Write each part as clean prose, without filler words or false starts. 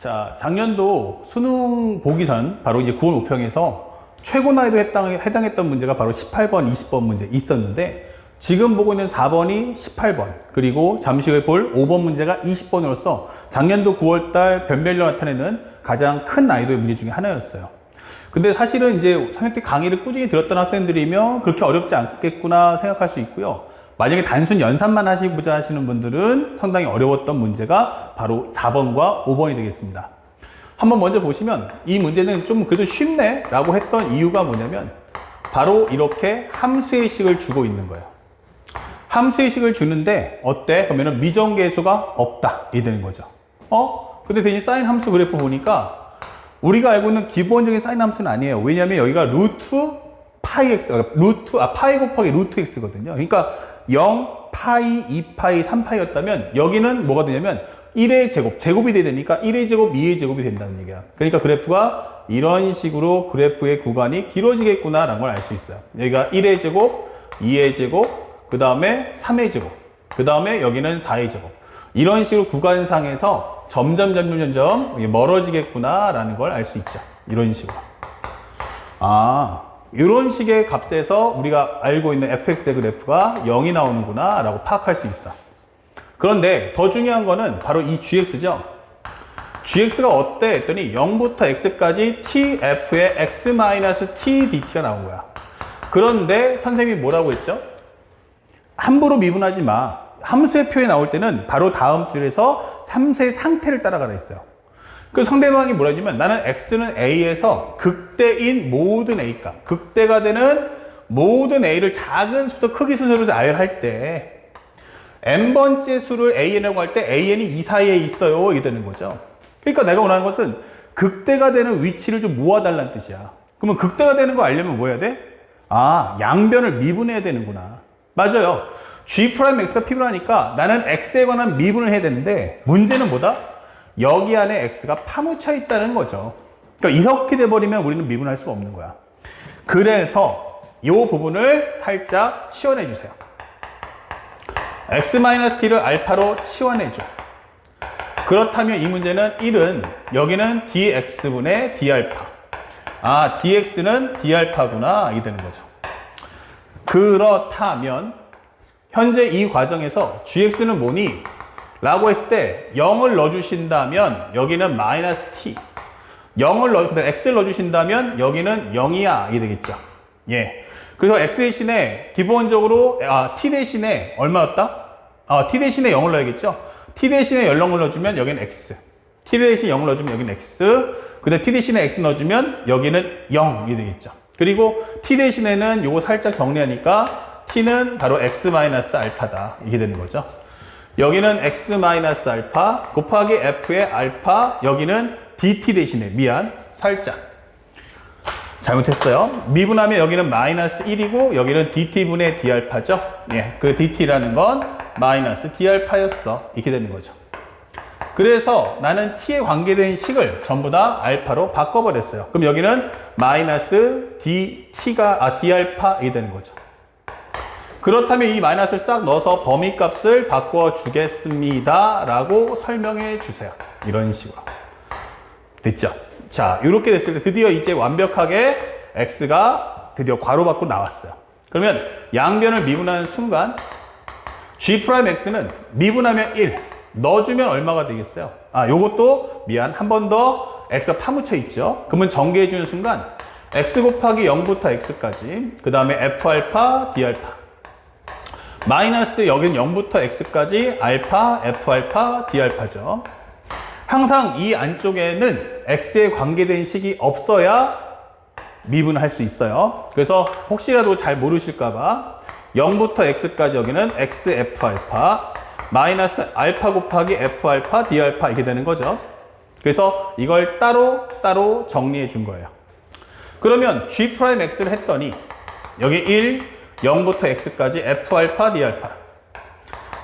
자, 작년도 수능 보기 전 바로 이제 9월 5평에서 최고 난이도 해당했던 문제가 바로 18번, 20번 문제 있었는데 지금 보고 있는 4번이 18번 그리고 잠시 후에 볼 5번 문제가 20번으로서 작년도 9월달 변별력 나타내는 가장 큰 난이도의 문제 중에 하나였어요. 근데 사실은 이제 선생님 때 강의를 꾸준히 들었던 학생들이면 그렇게 어렵지 않겠구나 생각할 수 있고요. 만약에 단순 연산만 하시고자 하시는 분들은 상당히 어려웠던 문제가 바로 4번과 5번이 되겠습니다. 한번 먼저 보시면 이 문제는 좀 그래도 쉽네 라고 했던 이유가 뭐냐면 바로 이렇게 함수의 식을 주고 있는 거예요. 함수의 식을 주는데 어때? 그러면 미정계수가 없다 이 되는 거죠. 근데 대신 사인 함수 그래프 보니까 우리가 알고 있는 기본적인 사인 함수는 아니에요. 왜냐하면 여기가 루트 파이 x, 파이 곱하기 루트 x거든요. 그러니까 0, 파이, 2파이, 3파이였다면 여기는 뭐가 되냐면 1의 제곱, 제곱이 돼야 되니까 1의 제곱, 2의 제곱이 된다는 얘기야. 그러니까 그래프가 이런 식으로 그래프의 구간이 길어지겠구나라는 걸 알 수 있어요. 여기가 1의 제곱, 2의 제곱, 그 다음에 3의 제곱, 그 다음에 여기는 4의 제곱. 이런 식으로 구간상에서 점점 멀어지겠구나라는 걸 알 수 있죠. 이런 식으로. 이런 식의 값에서 우리가 알고 있는 fx의 그래프가 0이 나오는구나 라고 파악할 수 있어. 그런데 더 중요한 거는 바로 이 gx죠. gx가 어때? 했더니 0부터 x까지 tf의 x-t dt가 나온 거야. 그런데 선생님이 뭐라고 했죠? 함부로 미분하지 마. 함수의 표에 나올 때는 바로 다음 줄에서 함수의 상태를 따라가라 했어요. 그 상대방이 뭐라 했냐면 나는 x는 a에서 극대인 모든 a 값, 극대가 되는 모든 a를 작은 수부터 크기 순서로 나열할 때 n번째 수를 an이라고 할 때 an이 이 사이에 있어요 이게 되는 거죠. 그러니까 내가 원하는 것은 극대가 되는 위치를 좀 모아달라는 뜻이야. 그러면 극대가 되는 거 알려면 뭐 해야 돼? 양변을 미분해야 되는구나. 맞아요. G'X가 필요하니까 나는 X에 관한 미분을 해야 되는데 문제는 뭐다? 여기 안에 X가 파묻혀 있다는 거죠. 그러니까 이렇게 돼버리면 우리는 미분할 수가 없는 거야. 그래서 이 부분을 살짝 치워내 주세요. X-T를 알파로 치워내줘. 그렇다면 이 문제는 1은 여기는 dx분의 d알파. dx는 d알파구나 이게 되는 거죠. 그렇다면 현재 이 과정에서 gx는 뭐니? 라고 했을 때 0을 넣어주신다면 여기는 마이너스 t, 0을 x를 넣어주신다면 여기는 0이야 이게 되겠죠. 예. 그래서 x 대신에 기본적으로 t 대신에 얼마였다? t 대신에 0을 넣어야겠죠. t 대신에 0을 넣어주면 여기는 x, t 대신에 0을 넣어주면 여기는 x, 근데 t 대신에 x 넣어주면 여기는 0이 되겠죠. 그리고 t 대신에는 요거 살짝 정리하니까 t는 바로 x-알파다 이게 되는 거죠. 여기는 x-알파 곱하기 f의 알파, 여기는 dt 대신에 살짝 잘못했어요. 미분하면 여기는 마이너스 1이고 여기는 dt분의 d알파죠. 예, 그 dt라는 건 마이너스 d알파였어 이렇게 되는 거죠. 그래서 나는 t에 관계된 식을 전부 다 알파로 바꿔버렸어요. 그럼 여기는 마이너스 d알파 이게 되는 거죠. 그렇다면 이 마이너스를 싹 넣어서 범위값을 바꿔주겠습니다 라고 설명해 주세요. 이런 식으로. 됐죠? 자, 이렇게 됐을 때 드디어 이제 완벽하게 x가 드디어 괄호 밖으로 나왔어요. 그러면 양변을 미분하는 순간 g'x는 미분하면 1, 넣어주면 얼마가 되겠어요? 요것도 한 번 더 x가 파묻혀 있죠. 그러면 전개해 주는 순간 x 곱하기 0부터 x까지, 그 다음에 f알파, d알파. 마이너스 여기는 0부터 x까지 알파, f알파, d알파죠. 항상 이 안쪽에는 x에 관계된 식이 없어야 미분할 수 있어요. 그래서 혹시라도 잘 모르실까봐 0부터 x까지 여기는 x, f알파, 마이너스 알파 곱하기 f알파, d알파 이렇게 되는 거죠. 그래서 이걸 따로 정리해 준 거예요. 그러면 g'x를 했더니 여기 1, 0부터 x까지 f알파, d알파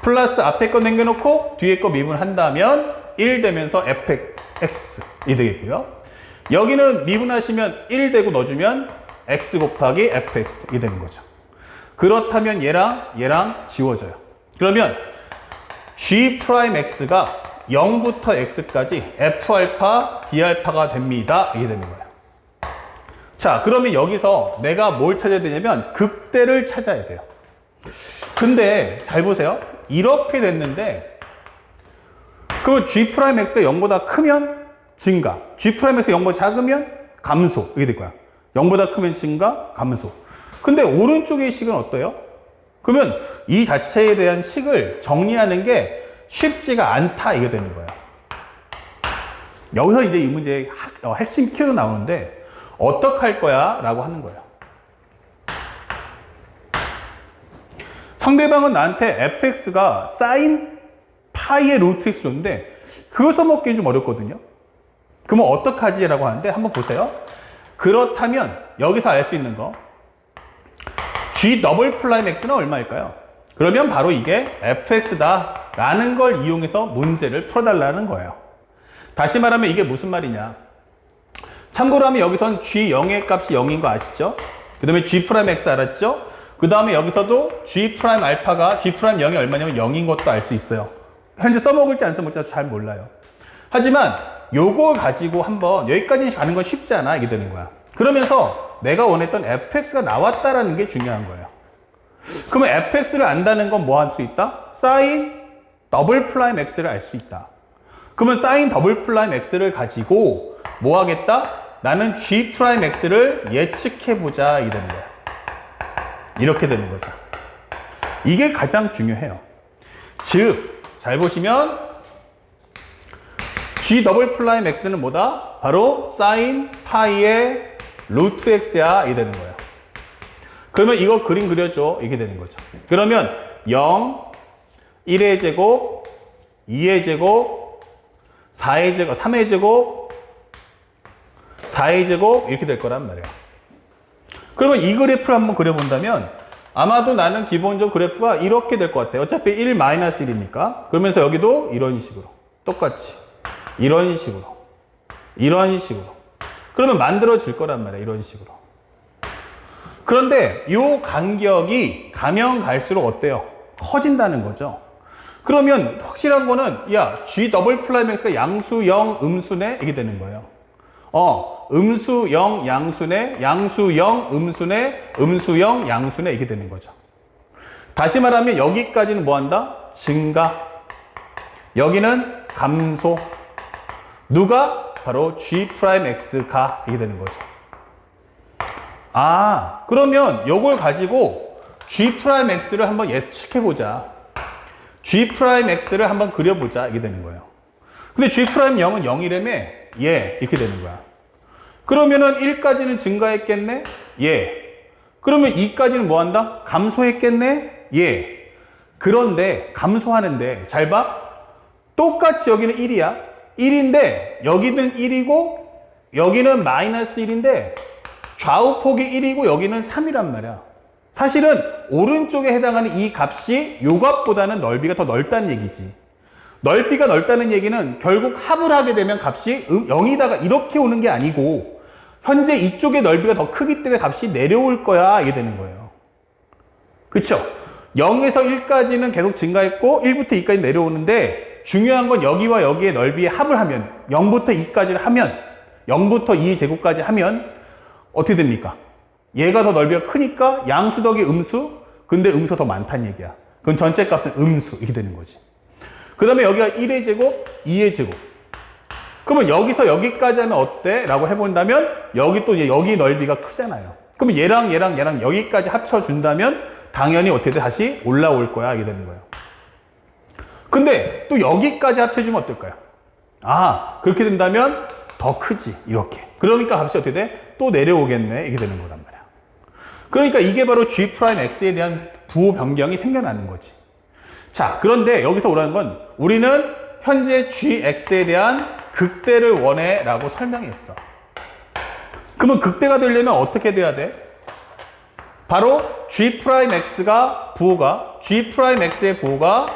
플러스 앞에 거 남겨놓고 뒤에 거 미분한다면 1 되면서 fx이 되겠고요. 여기는 미분하시면 1 되고 넣어주면 x 곱하기 fx이 되는 거죠. 그렇다면 얘랑 지워져요. 그러면 g'x가 0부터 x까지 f알파, d알파가 됩니다. 이게 되는 거예요. 자, 그러면 여기서 내가 뭘 찾아야 되냐면 극대를 찾아야 돼요. 근데 잘 보세요. 이렇게 됐는데 그럼 g'x가 0보다 크면 증가, g'x가 0보다 작으면 감소. 이게 될 거야. 0보다 크면 증가, 감소. 근데 오른쪽의 식은 어때요? 그러면 이 자체에 대한 식을 정리하는 게 쉽지가 않다. 이게 되는 거예요. 여기서 이제 이 문제의 핵심 키워드 나오는데 어떻게 할 거야? 라고 하는 거예요. 상대방은 나한테 fx가 sin 파이의 루트 x 줬는데 그걸 써먹기는 좀 어렵거든요. 그러면 어떡하지? 라고 하는데 한번 보세요. 그렇다면 여기서 알 수 있는 거 g 더블 프라임 x는 얼마일까요? 그러면 바로 이게 fx다 라는 걸 이용해서 문제를 풀어달라는 거예요. 다시 말하면 이게 무슨 말이냐. 참고로 하면 여기선 g0의 값이 0인 거 아시죠? 그 다음에 g'x 알았죠? 그 다음에 여기서도 g'알파가 g'0이 얼마냐면 0인 것도 알 수 있어요. 현재 써먹을지 안 써먹을지 잘 몰라요. 하지만 요걸 가지고 한번 여기까지 가는 건 쉽지 않아. 이게 되는 거야. 그러면서 내가 원했던 fx가 나왔다라는 게 중요한 거예요. 그러면 fx를 안다는 건 뭐 할 수 있다? sin 더블 프라임 x를 알 수 있다. 그러면 sin 더블 프라임 x를 가지고 뭐 하겠다? 나는 g 프라임 x를 예측해보자. 이 되는 거야. 이렇게 되는 거죠. 이게 가장 중요해요. 즉, 잘 보시면 g 더블 프라임 x는 뭐다? 바로 sin 파이의 루트 x야. 이 되는 거예요. 그러면 이거 그림 그려줘. 이게 되는 거죠. 그러면 0, 1의 제곱, 2의 제곱, 4의 제곱, 3의 제곱, 4의 제곱 이렇게 될 거란 말이에요. 그러면 이 그래프를 한번 그려본다면 아마도 나는 기본적으로 그래프가 이렇게 될 것 같아요. 어차피 1-1이니까. 그러면서 여기도 이런 식으로 똑같이 이런 식으로 이런 식으로 그러면 만들어질 거란 말이에요. 이런 식으로. 그런데 이 간격이 가면 갈수록 어때요? 커진다는 거죠. 그러면 확실한 거는 야 g 더블 프라임 x가 양수 0 음수네 이게 되는 거예요. 음수 0 양수네 양수 0 음수네 음수 0 양수네 이게 되는 거죠. 다시 말하면 여기까지는 뭐 한다? 증가. 여기는 감소. 누가? 바로 g 프라임 x가 이게 되는 거죠. 아, 그러면 요걸 가지고 g 프라임 x를 한번 예측해 보자. g 프라임 x를 한번 그려보자. 이게 되는 거예요. 근데 g 프라임 0은 0이라며? 예, 이렇게 되는 거야. 그러면은 1까지는 증가했겠네? 예. 그러면 2까지는 뭐 한다? 감소했겠네? 예. 그런데 감소하는데 잘 봐. 똑같이 여기는 1이야. 1인데 여기는 1이고 여기는 마이너스 1인데 좌우폭이 1이고 여기는 3이란 말이야. 사실은 오른쪽에 해당하는 이 값이 요 값보다는 넓이가 더 넓다는 얘기지. 넓이가 넓다는 얘기는 결국 합을 하게 되면 값이 0이다가 이렇게 오는 게 아니고 현재 이쪽의 넓이가 더 크기 때문에 값이 내려올 거야. 이게 되는 거예요. 그쵸? 0에서 1까지는 계속 증가했고 1부터 2까지 내려오는데 중요한 건 여기와 여기의 넓이의 합을 하면 0부터 2까지를 하면 0부터 2의 제곱까지 하면 어떻게 됩니까? 얘가 더 넓이가 크니까 양수 덕이 음수, 근데 음수가 더 많다는 얘기야. 그럼 전체 값은 음수 이렇게 되는 거지. 그 다음에 여기가 1의 제곱, 2의 제곱. 그러면 여기서 여기까지 하면 어때? 라고 해본다면 여기 또 여기 넓이가 크잖아요. 그러면 얘랑 여기까지 합쳐준다면 당연히 어떻게 돼? 다시 올라올 거야. 이게 되는 거예요. 근데 또 여기까지 합쳐주면 어떨까요? 아, 그렇게 된다면 더 크지. 이렇게. 그러니까 값이 어떻게 돼? 또 내려오겠네. 이게 되는 거란 말이야. 그러니까 이게 바로 G'X에 대한 부호 변경이 생겨나는 거지. 자, 그런데 여기서 오라는 건 우리는 현재 Gx에 대한 극대를 원해 라고 설명했어. 그러면 극대가 되려면 어떻게 돼야 돼? 바로 G'X가 부호가 G'X의 부호가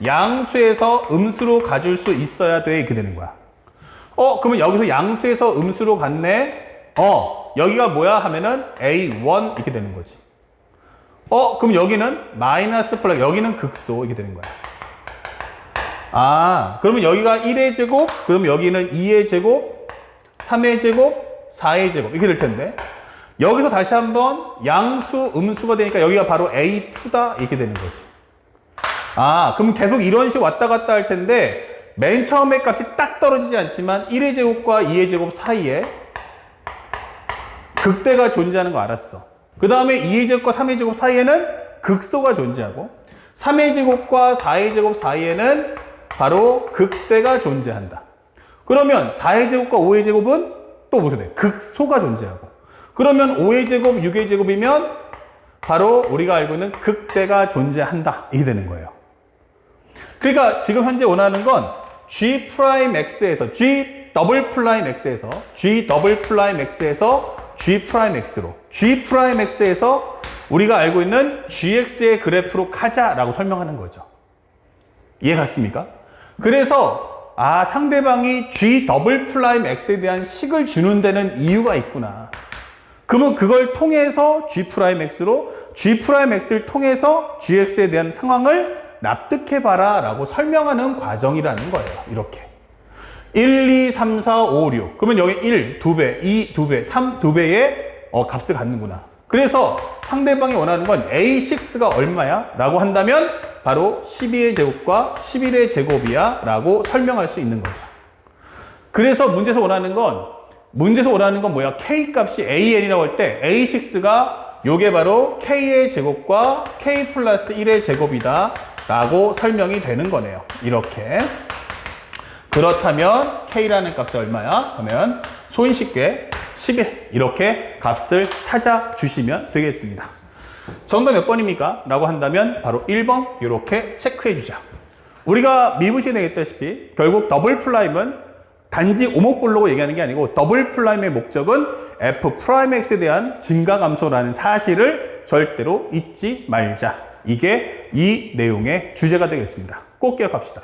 양수에서 음수로 가줄 수 있어야 돼. 이렇게 되는 거야. 그러면 여기서 양수에서 음수로 갔네? 여기가 뭐야? 하면은 A1 이렇게 되는 거지. 그럼 여기는 마이너스 플러스, 여기는 극소 이렇게 되는 거야. 그러면 여기가 1의 제곱, 그럼 여기는 2의 제곱, 3의 제곱, 4의 제곱 이렇게 될 텐데 여기서 다시 한번 양수, 음수가 되니까 여기가 바로 A2다 이렇게 되는 거지. 그럼 계속 이런 식으로 왔다 갔다 할 텐데 맨 처음에 값이 딱 떨어지지 않지만 1의 제곱과 2의 제곱 사이에 극대가 존재하는 거 알았어. 그 다음에 2의 제곱과 3의 제곱 사이에는 극소가 존재하고 3의 제곱과 4의 제곱 사이에는 바로 극대가 존재한다. 그러면 4의 제곱과 5의 제곱은 또 어떻게 돼? 극소가 존재하고. 그러면 5의 제곱, 6의 제곱이면 바로 우리가 알고 있는 극대가 존재한다. 이게 되는 거예요. 그러니까 지금 현재 원하는 건 G'X에서 G''X에서 G''X에서 G'X로 G'X에서 우리가 알고 있는 GX의 그래프로 가자라고 설명하는 거죠. 이해 갔습니까? 그래서 상대방이 G'X에 대한 식을 주는 데는 이유가 있구나. 그러면 그걸 통해서 G'X로 G'X를 통해서 GX에 대한 상황을 납득해봐라 라고 설명하는 과정이라는 거예요. 이렇게 1, 2, 3, 4, 5, 6 그러면 여기 1, 2배, 2, 2배, 3, 2배의 값을 갖는구나. 그래서 상대방이 원하는 건 A6가 얼마야? 라고 한다면 바로 12의 제곱과 11의 제곱이야 라고 설명할 수 있는 거죠. 그래서 문제에서 원하는 건 뭐야? K 값이 AN이라고 할 때 A6가 요게 바로 K의 제곱과 K 플러스 1의 제곱이다 라고 설명이 되는 거네요. 이렇게. 그렇다면 K라는 값이 얼마야? 하면 손쉽게 11 이렇게 값을 찾아주시면 되겠습니다. 정답 몇 번입니까? 라고 한다면 바로 1번 이렇게 체크해 주자. 우리가 미분식에 내겠다시피 결국 더블 프라임은 단지 오목볼로고 얘기하는 게 아니고 더블 프라임의 목적은 F'X에 대한 증가 감소라는 사실을 절대로 잊지 말자. 이게 이 내용의 주제가 되겠습니다. 꼭 기억합시다.